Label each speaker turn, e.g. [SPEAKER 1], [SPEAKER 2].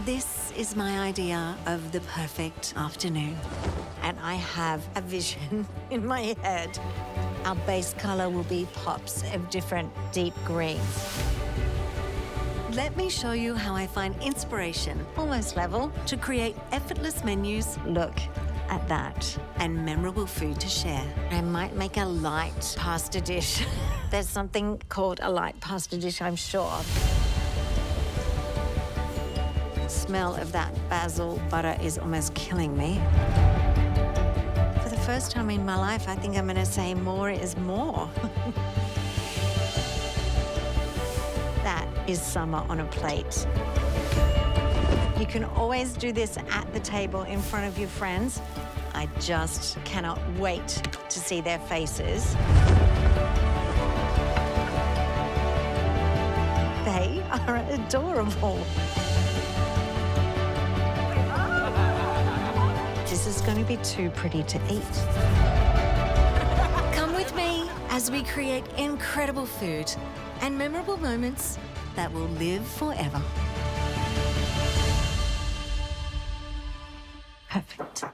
[SPEAKER 1] This is my idea of the perfect afternoon. And I have a vision in my head. Our base color will be pops of different deep greens. Let me show you how I find inspiration, almost level, to create effortless menus. Look at that. And memorable food to share. I might make a light pasta dish. There's something called a light pasta dish, I'm sure. The smell of that basil butter is almost killing me. For the first time in my life, I think I'm gonna say more is more. That is summer on a plate. You can always do this at the table in front of your friends. I just cannot wait to see their faces. They are adorable. This is going to be too pretty to eat. Come with me as we create incredible food and memorable moments that will live forever. Perfect.